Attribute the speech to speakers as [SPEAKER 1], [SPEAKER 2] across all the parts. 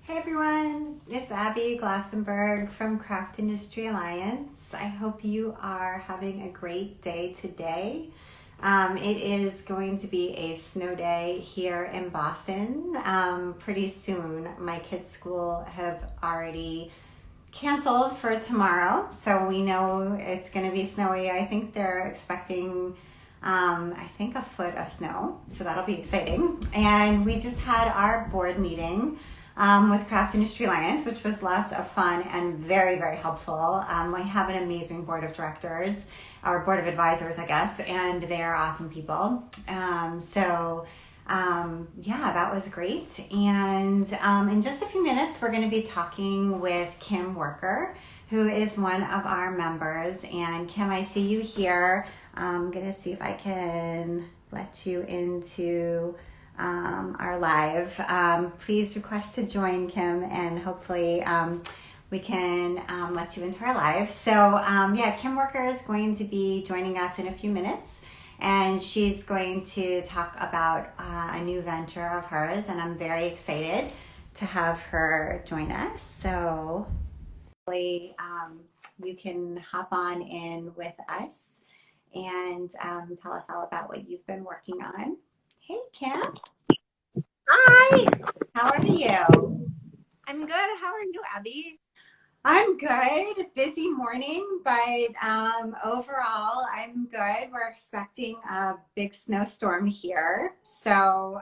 [SPEAKER 1] Hey everyone, it's Abby Glassenberg from Craft Industry Alliance. I hope you are having a great day today. It is going to be a snow day here in Boston pretty soon. My kids' school have already canceled for tomorrow, so we know it's going to be snowy. I think they're expecting a foot of snow, so that'll be exciting. And we just had our board meeting with Craft Industry Alliance, which was lots of fun and very, very helpful. We have an amazing board of directors, or board of advisors, I guess, and they are awesome people. Yeah, that was great. And in just a few minutes, we're going to be talking with Kim Werker, who is one of our members. And Kim, I see you here. I'm going to see if I can let you into our live. Please request to join, Kim, and hopefully we can let you into our live. So Kim Werker is going to be joining us in a few minutes, and she's going to talk about a new venture of hers, and I'm very excited to have her join us. So hopefully you can hop on in with us and tell us all about what you've been working on. Hey, Kim.
[SPEAKER 2] Hi,
[SPEAKER 1] How are you?
[SPEAKER 2] I'm good. How are you, Abby?
[SPEAKER 1] I'm good. Busy morning, but overall, I'm good. We're expecting a big snowstorm here. So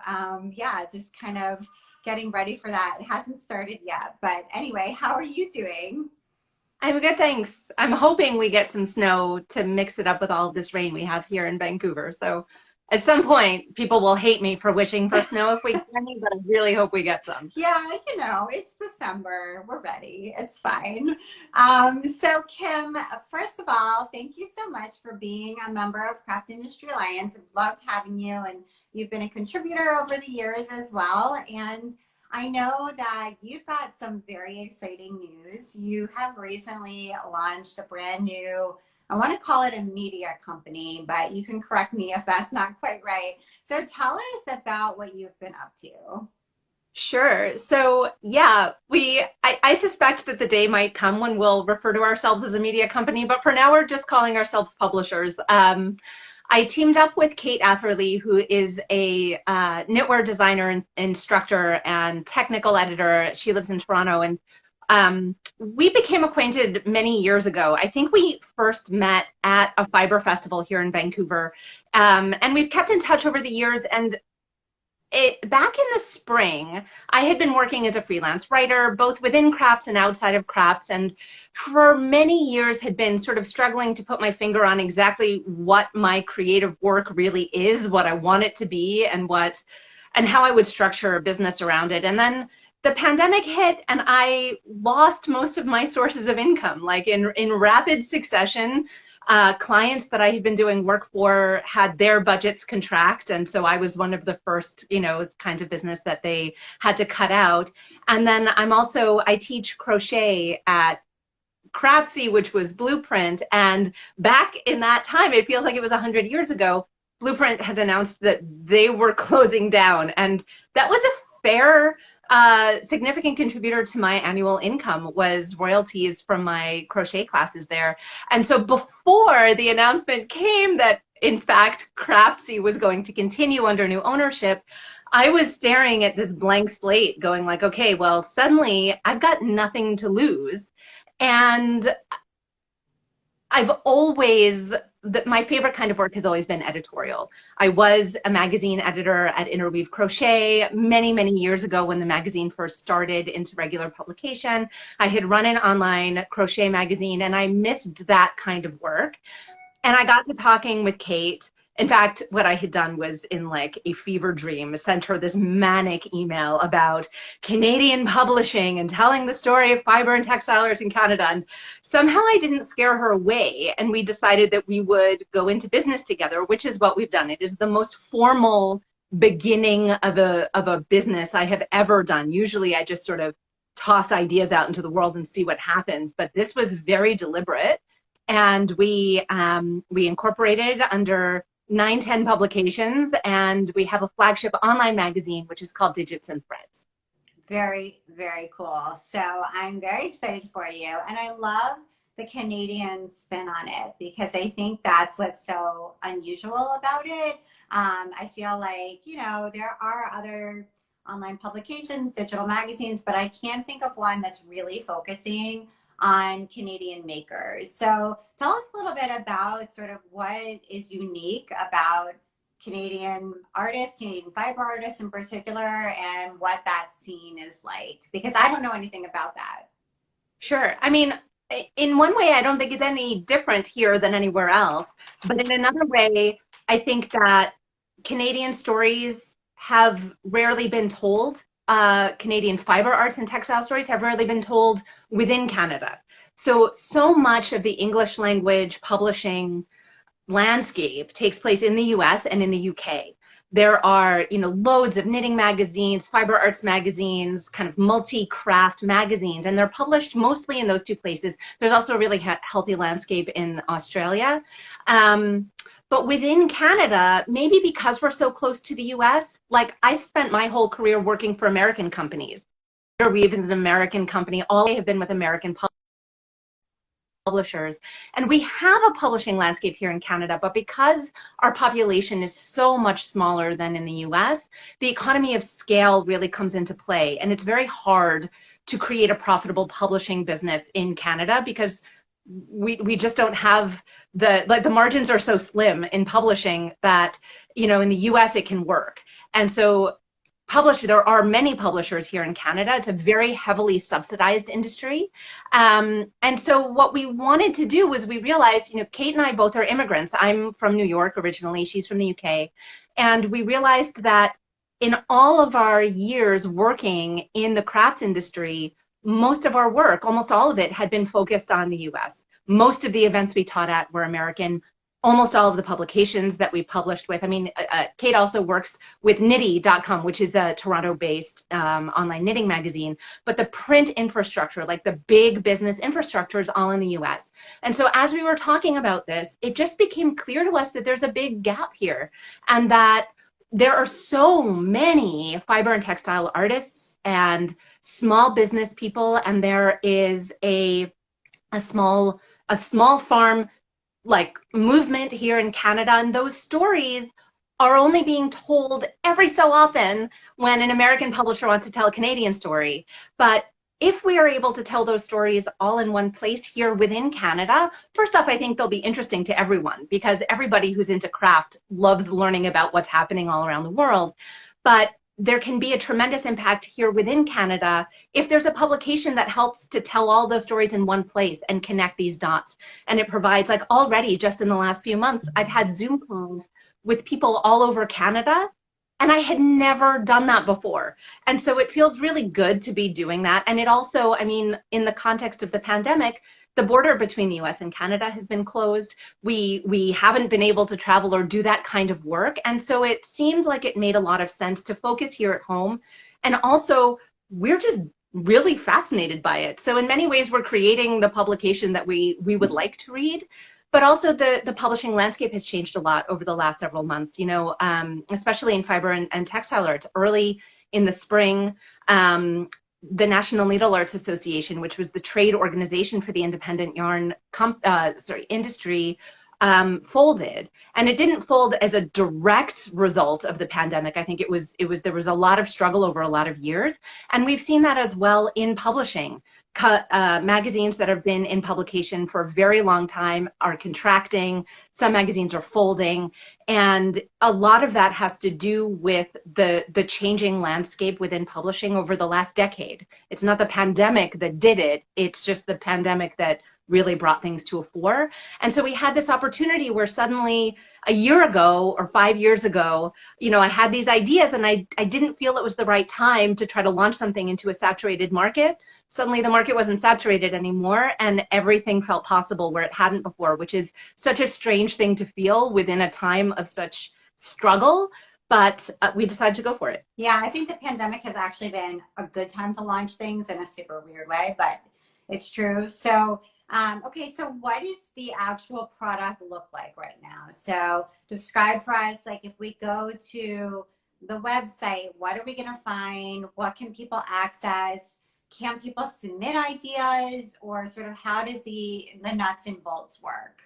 [SPEAKER 1] just kind of getting ready for that. It hasn't started yet. But anyway, how are you doing?
[SPEAKER 2] I'm good, thanks. I'm hoping we get some snow to mix it up with all of this rain we have here in Vancouver. So at some point, people will hate me for wishing for snow if we get any, but I really hope we get some.
[SPEAKER 1] Yeah, it's December. We're ready. It's fine. So Kim, first of all, thank you so much for being a member of Craft Industry Alliance. I've loved having you, and you've been a contributor over the years as well. And I know that you've got some very exciting news. You have recently launched a brand new, I want to call it a media company, but you can correct me if that's not quite right. So tell us about what you've been up to.
[SPEAKER 2] Sure. So yeah, I suspect that the day might come when we'll refer to ourselves as a media company, but for now we're just calling ourselves publishers. I teamed up with Kate Atherley, who is a knitwear designer and instructor and technical editor. She lives in Toronto, and we became acquainted many years ago. I think we first met at a fiber festival here in Vancouver, and we've kept in touch over the years. And back in the spring, I had been working as a freelance writer, both within crafts and outside of crafts, and for many years had been sort of struggling to put my finger on exactly what my creative work really is, what I want it to be, and how I would structure a business around it. And then the pandemic hit, and I lost most of my sources of income, like in rapid succession. Clients that I had been doing work for had their budgets contract, and so I was one of the first, kinds of business that they had to cut out. And then I teach crochet at Craftsy, which was Blueprint, and back in that time, it feels like it was 100 years ago, Blueprint had announced that they were closing down, and that was a fair significant contributor to my annual income was royalties from my crochet classes there. And so before the announcement came that, in fact, Craftsy was going to continue under new ownership, I was staring at this blank slate going like, okay, well, suddenly I've got nothing to lose. And I've always, my favorite kind of work has always been editorial. I was a magazine editor at Interweave Crochet many, many years ago when the magazine first started into regular publication. I had run an online crochet magazine, and I missed that kind of work. And I got to talking with Kate. In fact, what I had done was, in like a fever dream, sent her this manic email about Canadian publishing and telling the story of fiber and textile arts in Canada. And somehow I didn't scare her away. And we decided that we would go into business together, which is what we've done. It is the most formal beginning of a business I have ever done. Usually I just sort of toss ideas out into the world and see what happens. But this was very deliberate. And we incorporated under 910 publications, and we have a flagship online magazine, which is called Digits and Threads.
[SPEAKER 1] Very, very cool. So I'm very excited for you. And I love the Canadian spin on it because I think that's what's so unusual about it. I feel like, there are other online publications, digital magazines, but I can't think of one that's really focusing on Canadian makers. So tell us a little bit about sort of what is unique about Canadian artists, Canadian fiber artists in particular, and what that scene is like, because I don't know anything about that.
[SPEAKER 2] Sure. I mean, in one way, I don't think it's any different here than anywhere else. But in another way, I think that Canadian stories have rarely been told. Canadian fiber arts and textile stories have rarely been told within Canada. So much of the English language publishing landscape takes place in the US and in the UK. There are, loads of knitting magazines, fiber arts magazines, kind of multi-craft magazines, and they're published mostly in those two places. There's also a really healthy landscape in Australia. But within Canada, maybe because we're so close to the US, like I spent my whole career working for American companies. Weave is an American company. All I have been with American publishers. And we have a publishing landscape here in Canada, but because our population is so much smaller than in the US, the economy of scale really comes into play. And it's very hard to create a profitable publishing business in Canada because we just don't have the margins are so slim in publishing that, in the US it can work. And so there are many publishers here in Canada. It's a very heavily subsidized industry. And so what we wanted to do was we realized, Kate and I both are immigrants. I'm from New York originally. She's from the UK. And we realized that in all of our years working in the crafts industry, most of our work, almost all of it, had been focused on the US. Most of the events we taught at were American. Almost all of the publications that we published with. I mean, Kate also works with Knitty.com, which is a Toronto-based online knitting magazine. But the print infrastructure, like the big business infrastructure, is all in the US. And so as we were talking about this, it just became clear to us that there's a big gap here and that there are so many fiber and textile artists and small business people, and there is a small farm like movement here in Canada, and those stories are only being told every so often when an American publisher wants to tell a Canadian story. But if we are able to tell those stories all in one place here within Canada, first off, I think they'll be interesting to everyone because everybody who's into craft loves learning about what's happening all around the world. But there can be a tremendous impact here within Canada if there's a publication that helps to tell all those stories in one place and connect these dots. And it provides, like already just in the last few months, I've had Zoom calls with people all over Canada, and I had never done that before. And so it feels really good to be doing that. And it also, I mean, in the context of the pandemic, the border between the US and Canada has been closed. We haven't been able to travel or do that kind of work. And so it seemed like it made a lot of sense to focus here at home. And also, we're just really fascinated by it. So in many ways, we're creating the publication that we would like to read. But also the publishing landscape has changed a lot over the last several months, especially in fiber and textile arts. Early in the spring, the National Needle Arts Association, which was the trade organization for the independent yarn industry, folded. And it didn't fold as a direct result of the pandemic. I think there was a lot of struggle over a lot of years. And we've seen that as well in publishing. Magazines that have been in publication for a very long time are contracting. Some magazines are folding. And a lot of that has to do with the changing landscape within publishing over the last decade. It's not the pandemic that did it. It's just the pandemic that really brought things to a fore. And so we had this opportunity where suddenly a year ago or 5 years ago, I had these ideas and I didn't feel it was the right time to try to launch something into a saturated market. Suddenly the market wasn't saturated anymore and everything felt possible where it hadn't before, which is such a strange thing to feel within a time of such struggle. But we decided to go for it.
[SPEAKER 1] Yeah, I think the pandemic has actually been a good time to launch things in a super weird way, but it's true. So okay, so what does the actual product look like right now? So describe for us, like if we go to the website, what are we going to find? What can people access? Can people submit ideas, or sort of how does the nuts and bolts work?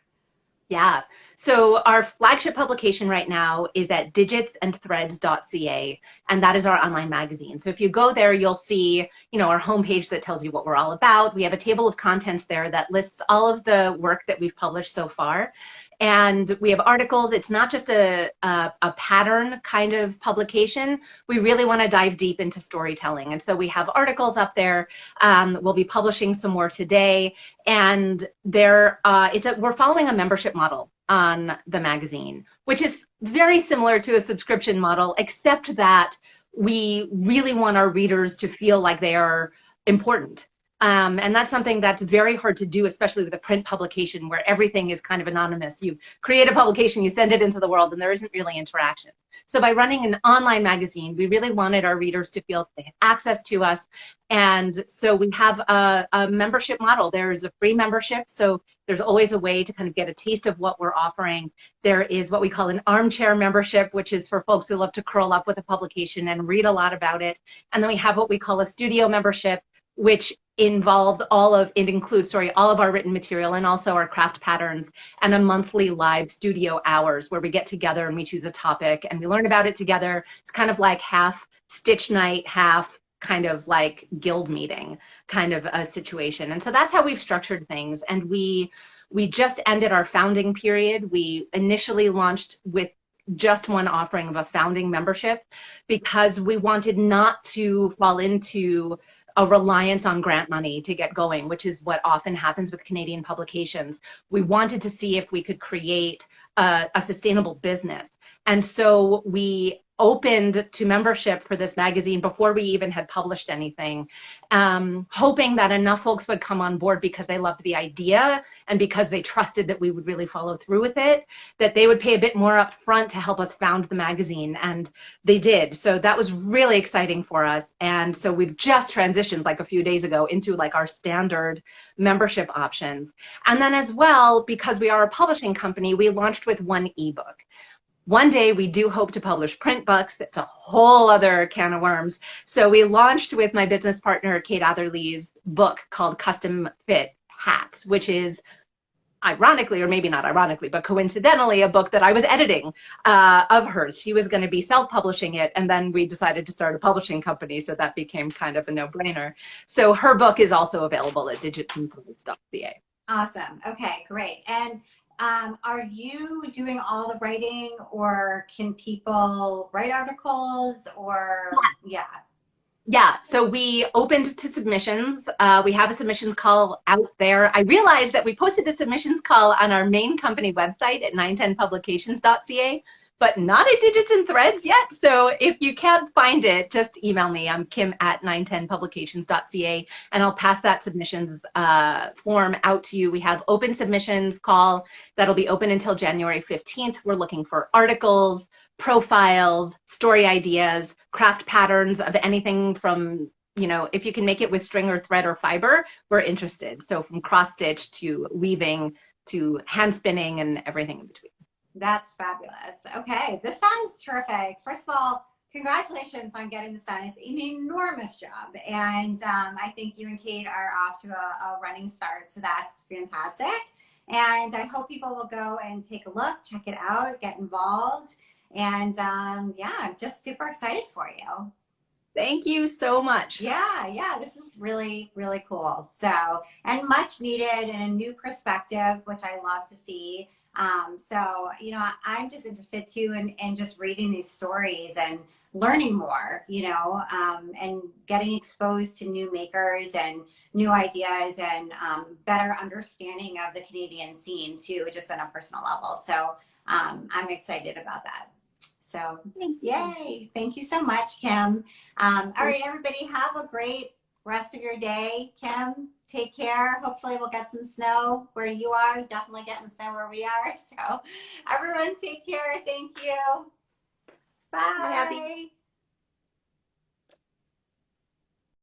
[SPEAKER 2] Yeah. So our flagship publication right now is at digitsandthreads.ca, and that is our online magazine. So if you go there, you'll see, our homepage that tells you what we're all about. We have a table of contents there that lists all of the work that we've published so far. And we have articles. It's not just a pattern kind of publication. We really want to dive deep into storytelling. And so we have articles up there. We'll be publishing some more today. And we're following a membership model on the magazine, which is very similar to a subscription model, except that we really want our readers to feel like they are important. And that's something that's very hard to do, especially with a print publication where everything is kind of anonymous. You create a publication, you send it into the world, and there isn't really interaction. So by running an online magazine, we really wanted our readers to feel they had access to us. And so we have a membership model. There's a free membership, so there's always a way to kind of get a taste of what we're offering. There is what we call an armchair membership, which is for folks who love to curl up with a publication and read a lot about it. And then we have what we call a studio membership, which includes all of our written material and also our craft patterns, and a monthly live studio hours where we get together and we choose a topic and we learn about it together. It's kind of like half Stitch night, half kind of like guild meeting kind of a situation. And so that's how we've structured things. And we just ended our founding period. We initially launched with just one offering of a founding membership because we wanted not to fall into a reliance on grant money to get going, which is what often happens with Canadian publications. We wanted to see if we could create a sustainable business. And so we opened to membership for this magazine before we even had published anything, hoping that enough folks would come on board because they loved the idea and because they trusted that we would really follow through with it, that they would pay a bit more up front to help us found the magazine. And they did. So that was really exciting for us. And so we've just transitioned like a few days ago into like our standard membership options. And then as well, because we are a publishing company, we launched with one ebook. One day we do hope to publish print books. It's a whole other can of worms. So we launched with my business partner, Kate Atherley's book called Custom Fit Hats, which is ironically, or maybe not ironically, but coincidentally, a book that I was editing of hers. She was going to be self-publishing it, and then we decided to start a publishing company, so that became kind of a no-brainer. So her book is also available at digitsandthreads.ca.
[SPEAKER 1] Awesome. Okay, great. And are you doing all the writing, or can people write articles, or yeah?
[SPEAKER 2] Yeah, so we opened to submissions. We have a submissions call out there. I realized that we posted the submissions call on our main company website at 910publications.ca, but not at Digits and Threads yet. So if you can't find it, just email me. I'm Kim at 910publications.ca, and I'll pass that submissions form out to you. We have open submissions call that'll be open until January 15th. We're looking for articles, profiles, story ideas, craft patterns of anything from, if you can make it with string or thread or fiber, we're interested. So from cross stitch to weaving to hand spinning and everything in between.
[SPEAKER 1] That's fabulous. Okay, this sounds terrific. First of all, congratulations on getting this done. It's an enormous job. And I think you and Kate are off to a running start. So that's fantastic. And I hope people will go and take a look, check it out, get involved. And yeah, I'm just super excited for you.
[SPEAKER 2] Thank you so much.
[SPEAKER 1] Yeah, this is really, really cool. So, and much needed and a new perspective, which I love to see. So, I'm just interested too in just reading these stories and learning more, and getting exposed to new makers and new ideas and better understanding of the Canadian scene too, just on a personal level. So I'm excited about that. So yay. Thank you so much, Kim. All right, everybody, have a great rest of your day. Kim, take care. Hopefully we'll get some snow where you are. Definitely getting snow where we are. So everyone take care. Thank you. Bye.